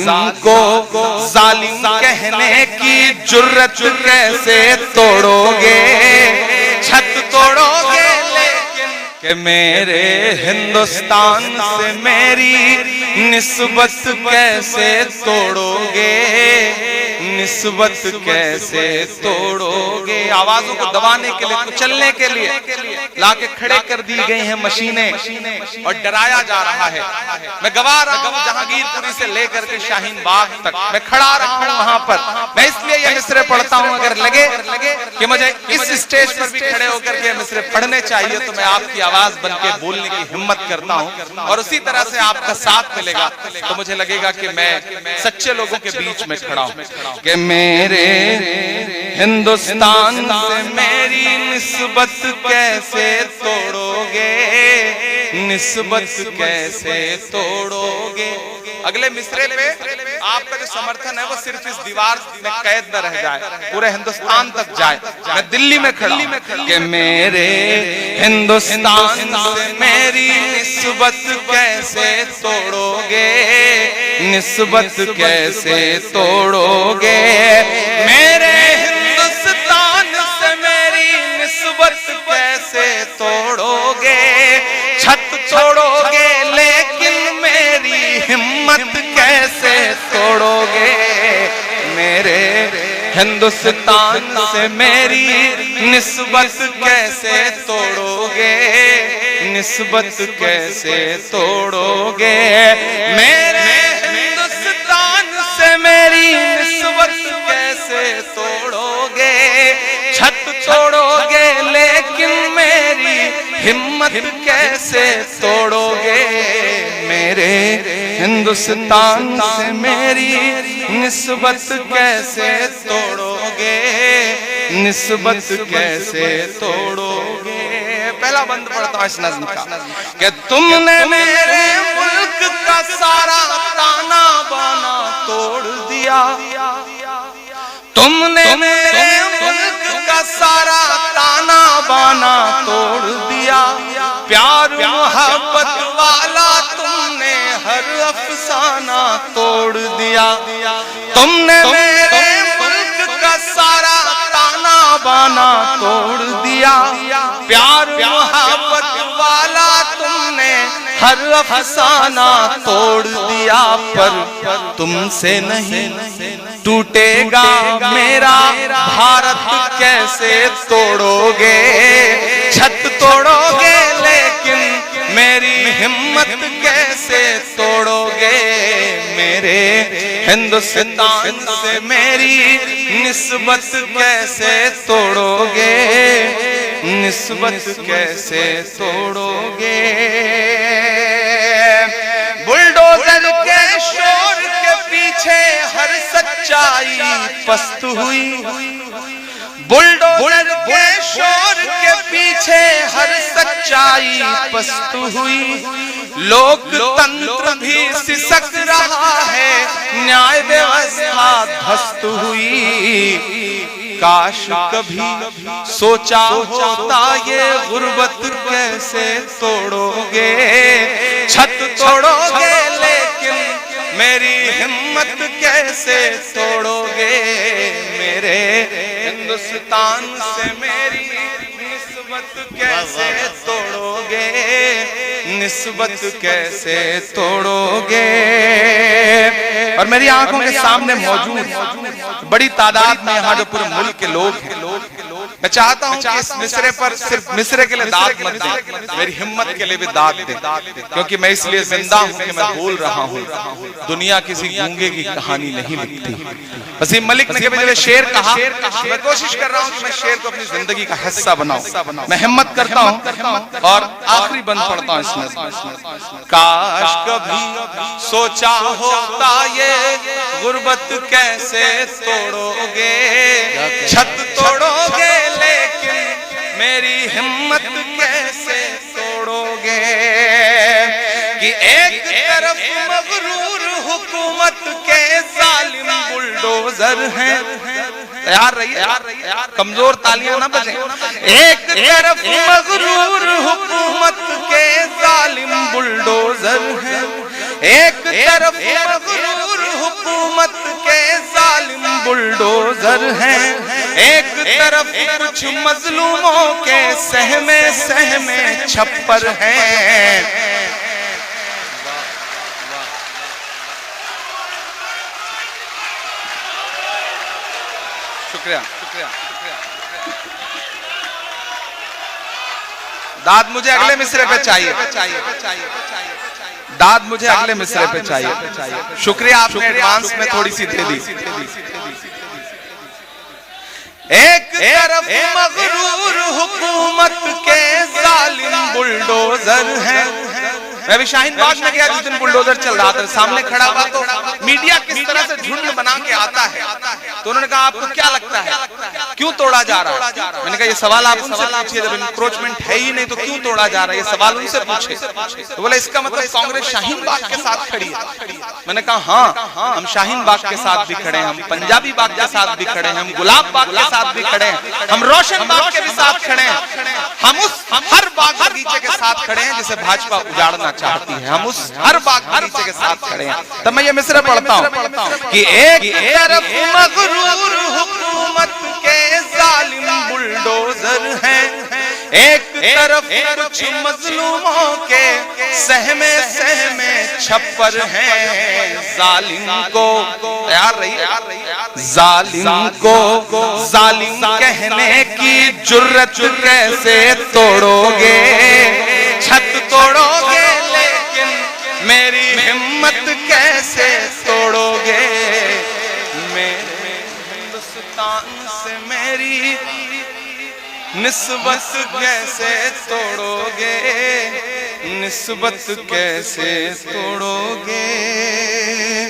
ظالم کو ظالم کہنے کی جرت کیسے توڑو گے؟ چھت توڑو گے لیکن کہ میرے ہندوستان سے میری نسبت کیسے توڑو گے؟ نسبت کیسے توڑو گے؟ آوازوں کو دبانے کے لیے، کچلنے کے لیے لا کے کھڑے کر دی گئی ہیں مشینیں اور ڈرایا جا رہا ہے۔ میں گوا رہا ہوں جہانگیر پوری سے لے کر کے شاہین باغ تک، میں کھڑا رہا ہوں وہاں پر۔ میں اس لیے یہ مصرے پڑھتا ہوں، اگر لگے کہ مجھے اس اسٹیج پر بھی کھڑے ہو کر کے مصرے پڑھنے چاہیے تو میں آپ کی آواز بن کے بولنے کی ہمت کرتا ہوں، اور اسی طرح سے آپ کا ساتھ ملے گا تو مجھے لگے گا کہ میں سچے لوگوں کے بیچ میں کھڑا ہوں۔ کہ میرے ہندوستان سے میری نسبت کیسے توڑو گے؟ نسبت کیسے توڑو گے؟ اگلے مصرے پہ آپ کا جو سمرتھن ہے وہ صرف اس دیوار میں قید نہ رہ جائے، پورے ہندوستان تک جائے۔ میں دلی میں کھڑا ہوں کہ میرے ہندوستان سے میری نسبت کیسے توڑو گے؟ نسبت کیسے توڑو گے؟ میرے ہندوستان سے میری نسبت کیسے توڑو گے؟ چھت توڑو گے لیکن میری ہمت کیسے توڑو گے؟ میرے ہندوستان سے میری نسبت کیسے توڑو گے؟ نسبت کیسے توڑو گے؟ میرے ہندوستان سے میری نسبت کیسے توڑو گے؟ چھت توڑو گے لیکن میری ہمت کیسے توڑو گے؟ میرے ہندوستان سے میری نسبت کیسے توڑو گے؟ نسبت کیسے توڑو گے؟ پہلا بند پڑھتا ہوں اس نظم کا کہ تم نے میرے ملک کا سارا تانا بانا توڑ دیا، تم نے میرے ملک کا سارا تانا بانا توڑ دیا، پیار محبت والا تم نے ہر افسانہ توڑ دیا، تم نے میرے ملک کا سارا تانا بانا توڑ دیا، پیار محبت والا تم نے ہر افسانہ توڑ دیا، پر تم سے نہیں ٹوٹے گا میرا بھارت کیسے توڑو گے؟ چھت توڑو گے لیکن میری ہمت کیسے توڑو گے؟ میرے ہندوستان سے میری نسبت کیسے توڑو گے؟ نسبت کیسے توڑو گے؟ بلڈوزر کے شور کے پیچھے ہر سچائی پست ہوئی، بلڈوزر کے شور کے پیچھے ہر سچائی پست ہوئی، لوک تنتر بھی سسک رہا ہے، نیائے ویوستھا دھست ہوئی، کاش کبھی سوچا ہوتا یہ غربت کیسے توڑو گے؟ چھت توڑو گے لیکن میری ہمت کیسے توڑو گے؟ میرے ہندوستان سے میری نسبت کیسے توڑو گے؟ نسبت کیسے توڑو گے؟ اور میری آنکھوں کے سامنے موجود بڑی تعداد میں یہاں جو پورے ملک کے لوگ ہیں، میں چاہتا ہوں کہ اس مصرے پر صرف مصرے کے لیے داد مت دیں، میری ہمت کے لیے بھی داد دیں، کیونکہ میں اس لیے زندہ ہوں کہ میں بول رہا ہوں۔ دنیا کسی گونگے کی کہانی نہیں لکھتی۔ وسیم ملک نے جب شعر کہا، میں کوشش کر رہا ہوں کہ میں شعر کو اپنی زندگی کا حصہ بناؤں، میں ہمت کرتا ہوں اور آخری بند پڑھتا ہوں اس میں، کاش کبھی سوچا ہوتا یہ غربت کیسے توڑو گے؟ چھت توڑو گے لیکن میری ہمت کیسے توڑو گے؟ کہ ایک طرف مغرور حکومت کے ظالم بلڈوزر ہیں، تیار رہیے، کمزور تالیاں نہ بجیں، ایک طرف مغرور حکومت کے ظالم بلڈوزر ہیں، ایک طرف مغرور بلڈوزر ہیں، ایک طرف کچھ مظلوموں کے سہمے سہمے چھپر ہیں۔ شکریہ۔ داد مجھے اگلے مصرے پہ چاہیے، داد مجھے اگلے مصرے پہ چاہیے۔ شکریہ، آپ نے ایڈوانس میں تھوڑی سی دے دی۔ ایک طرف مغرور حکومت کے ظالم بلڈوزر ہیں۔ میں ابھی شاہین باغ میں گیا جس دن بلڈوزر چل رہا تھا، سامنے کھڑا ہوا تو میڈیا کس طرح سے جھنڈ بنا کے آتا ہے، تو انہوں نے کہا آپ کو کیا لگتا ہے کیوں توڑا جا رہا ہے؟ میں نے کہا یہ سوال آپ ان سے پوچھئے، جب انکروچمنٹ ہے ہی نہیں تو کیوں توڑا جا رہا ہے، یہ سوال ان سے پوچھے۔ تو بولے اس کا مطلب کانگریس شاہین باغ کے ساتھ کھڑی ہے۔ میں نے کہا ہاں، ہم شاہین باغ کے ساتھ بھی کھڑے ہیں، ہم پنجابی باغ کے ساتھ بھی کھڑے ہیں، ہم گلاب باغ کے ساتھ بھی کھڑے ہیں، ہم روشن باغ کے بھی ساتھ کھڑے ہیں، ہم اس ہر باغ باغیچے کے ساتھ کھڑے ہیں جسے بھاجپا اجاڑنا چاہتی ہے، ہم اس ہر باغ باغیچے کے ساتھ کھڑے ہیں۔ تب میں یہ مصرع پڑھتا ہوں کہ ایک طرف مغرور حکومت کے ظالم بلڈوزر ہیں، ایک طرف کچھ مظلوموں کے سہمے سہمے چھپر ہیں۔ ظالم کو تیار رہی، ظالم کو ظالم کہنے کی جرت کیسے توڑو گے، چھت توڑو گے لیکن میری ہمت کیسے توڑو گے، میرے ہندوستان سے میری نسبت کیسے توڑو گے، نسبت کیسے توڑو گے۔